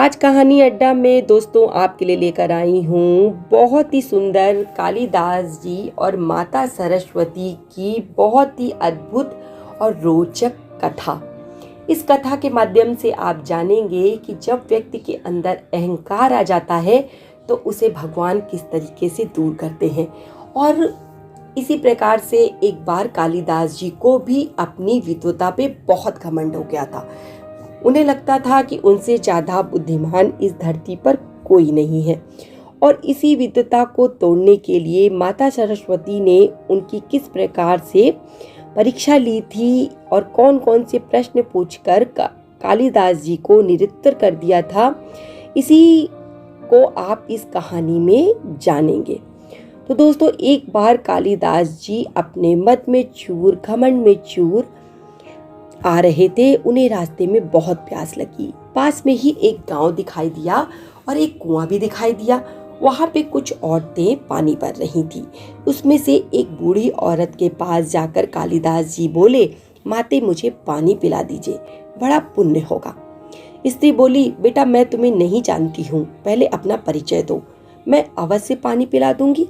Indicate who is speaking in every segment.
Speaker 1: आज कहानी अड्डा में दोस्तों आपके लिए लेकर आई हूँ बहुत ही सुंदर कालिदास जी और माता सरस्वती की बहुत ही अद्भुत और रोचक कथा। इस कथा के माध्यम से आप जानेंगे कि जब व्यक्ति के अंदर अहंकार आ जाता है तो उसे भगवान किस तरीके से दूर करते हैं। और इसी प्रकार से एक बार कालिदास जी को भी अपनी विद्वता पे बहुत घमंड हो गया था। उन्हें लगता था कि उनसे ज़्यादा बुद्धिमान इस धरती पर कोई नहीं है। और इसी विद्वता को तोड़ने के लिए माता सरस्वती ने उनकी किस प्रकार से परीक्षा ली थी और कौन कौन से प्रश्न पूछकर कालिदास जी को निरुत्तर कर दिया था, इसी को आप इस कहानी में जानेंगे। तो दोस्तों, एक बार कालिदास जी अपने मत में चूर, घमंड में चूर आ रहे थे। उन्हें रास्ते में बहुत प्यास लगी। पास में ही एक गांव दिखाई दिया और एक कुआं भी दिखाई दिया। वहां पे कुछ औरतें पानी भर रही थी। उसमें से एक बूढ़ी औरत के पास जाकर कालिदास जी बोले, माते मुझे पानी पिला दीजिए, बड़ा पुण्य होगा। स्त्री बोली, बेटा मैं तुम्हें नहीं जानती हूँ, पहले अपना परिचय दो, मैं अवश्य पानी पिला दूंगी।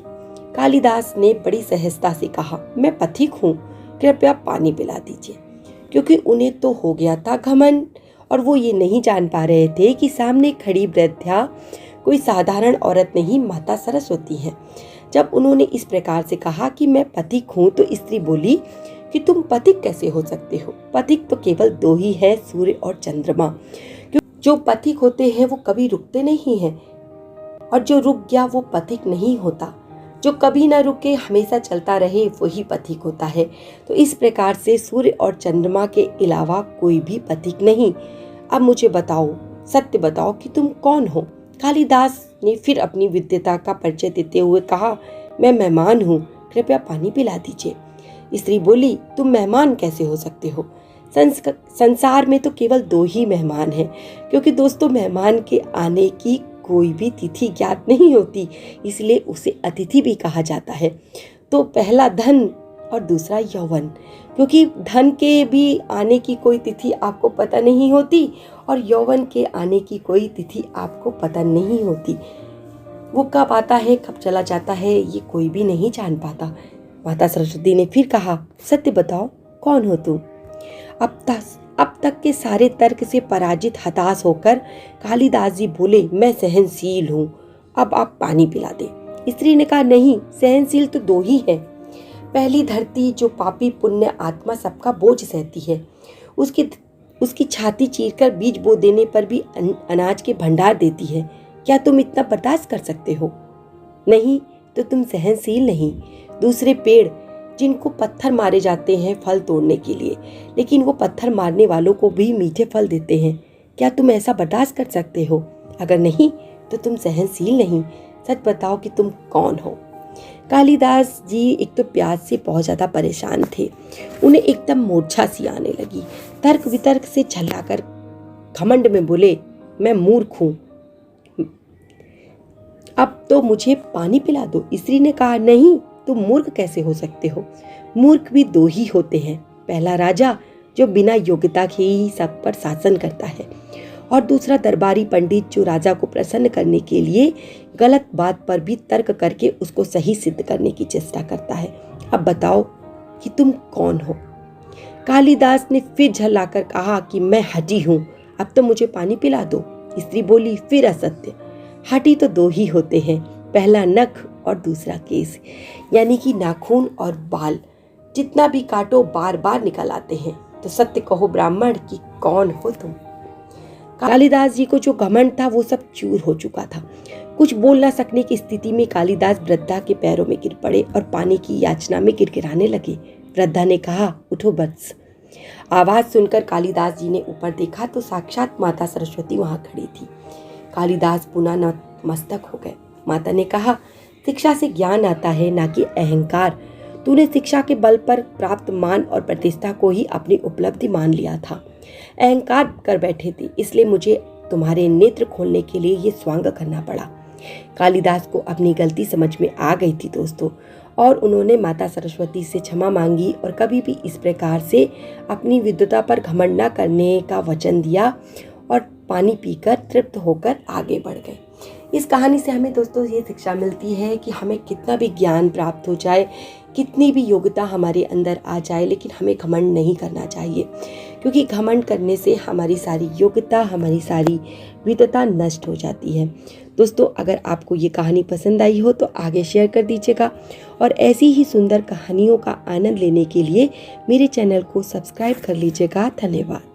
Speaker 1: कालिदास ने बड़ी सहजता से कहा, मैं पथिक हूँ, कृपया पानी पिला दीजिए। क्योंकि उन्हें तो हो गया था घमंड और वो ये नहीं जान पा रहे थे कि सामने खड़ी वृद्धा कोई साधारण औरत नहीं, माता सरस्वती है। जब उन्होंने इस प्रकार से कहा कि मैं पथिक हूँ, तो स्त्री बोली कि तुम पथिक कैसे हो सकते हो? पथिक तो केवल दो ही है, सूर्य और चंद्रमा। जो पथिक होते हैं वो कभी रुकते नहीं हैं, और जो रुक गया वो पथिक नहीं होता। जो कभी ना रुके, हमेशा चलता रहे, वही पथिक होता है। तो इस प्रकार से सूर्य और चंद्रमा के अलावा कोई भी पथिक नहीं। अब मुझे बताओ, सत्य बताओ कि तुम कौन हो? कालिदास ने फिर अपनी विद्वता का परिचय देते हुए कहा, मैं मेहमान हूँ, कृपया पानी पिला दीजिए। स्त्री बोली, तुम मेहमान कैसे हो सकते हो? संसार में तो केवल दो ही मेहमान हैं, क्योंकि दोस्तों मेहमान के आने की कोई भी तिथि ज्ञात नहीं होती, इसलिए उसे अतिथि भी कहा जाता है। तो पहला धन और दूसरा यौवन, क्योंकि धन के भी आने की कोई तिथि आपको पता नहीं होती और यौवन के आने की कोई तिथि आपको पता नहीं होती। वो कब आता है, कब चला जाता है, ये कोई भी नहीं जान पाता। माता सरस्वती ने फिर कहा, सत्य बताओ, कौन हो तुम? अब तक के सारे तर्क से पराजित हताश होकर कालिदास जी बोले, मैं सहनशील हूँ, अब आप पानी पिला दे। स्त्री ने कहा, नहीं, सहनशील तो दो ही है। पहली धरती जो पापी पुण्य आत्मा सबका बोझ सहती है, उसकी छाती चीरकर बीज बो देने पर भी अनाज के भंडार देती है। क्या तुम इतना बर्दाश्त कर सकते हो? नहीं तो तुम सहनशील नहीं। दूसरे पेड़ जिनको पत्थर मारे जाते हैं फल तोड़ने के लिए, लेकिन वो पत्थर मारने वालों को भी मीठे फल देते हैं। क्या तुम ऐसा बर्दाश्त कर सकते हो? अगर नहीं तो तुम सहनशील नहीं। सच बताओ कि तुम कौन हो? कालिदास जी एक तो प्यास से बहुत ज्यादा परेशान थे। उन्हें एकदम मूर्छा सी आने लगी। तर्क वितर्क से झल्लाकर घमंड में बोले, मैं मूर्ख हूँ, अब तो मुझे पानी पिला दो। स्त्री ने कहा, नहीं, तुम मूर्ख कैसे हो सकते हो? मूर्ख भी दो ही होते हैं, पहला राजा जो बिना योग्यता के ही सब पर शासन करता है, और दूसरा दरबारी पंडित जो राजा को प्रसन्न करने के लिए गलत बात पर भी तर्क करके उसको सही सिद्ध करने की चेष्टा करता है। अब बताओ कि तुम कौन हो? कालिदास ने फिर झल्लाकर कहा कि मैं हठी हूँ, अब तो मुझे पानी पिला दो। स्त्री बोली, फिर असत्य, हठी तो दो ही होते हैं, पहला नख और दूसरा केस, यानी कि नाखून और बाल। जितना भी काटो बार बार निकल आते हैं। तो सत्य कहो ब्राह्मण कि कौन हो तुम? कालिदास जी को जो घमंड था वो सब चूर हो चुका था। कुछ बोल ना सकने की स्थिति में कालिदास वृद्धा के पैरों में गिर पड़े और पानी की याचना में गिड़गिड़ाने लगे। वृद्धा ने कहा, उठो बस। आवाज सुनकर कालिदास जी ने ऊपर देखा तो साक्षात माता सरस्वती वहां खड़ी थी। कालिदास पुनः नतमस्तक हो गए। माता ने कहा, शिक्षा से ज्ञान आता है, ना कि अहंकार। तूने शिक्षा के बल पर प्राप्त मान और प्रतिष्ठा को ही अपनी उपलब्धि मान लिया था। अहंकार कर बैठे थे, इसलिए मुझे तुम्हारे नेत्र खोलने के लिए ये स्वांग करना पड़ा। कालिदास को अपनी गलती समझ में आ गई थी दोस्तों, और उन्होंने माता सरस्वती से क्षमा मांगी और कभी भी इस प्रकार से अपनी विद्वता पर घमंड न करने का वचन दिया और पानी पीकर तृप्त होकर आगे बढ़ गए। इस कहानी से हमें दोस्तों ये शिक्षा मिलती है कि हमें कितना भी ज्ञान प्राप्त हो जाए, कितनी भी योग्यता हमारे अंदर आ जाए, लेकिन हमें घमंड नहीं करना चाहिए, क्योंकि घमंड करने से हमारी सारी योग्यता, हमारी सारी विद्वता नष्ट हो जाती है। दोस्तों, अगर आपको ये कहानी पसंद आई हो तो आगे शेयर कर दीजिएगा, और ऐसी ही सुंदर कहानियों का आनंद लेने के लिए मेरे चैनल को सब्सक्राइब कर लीजिएगा। धन्यवाद।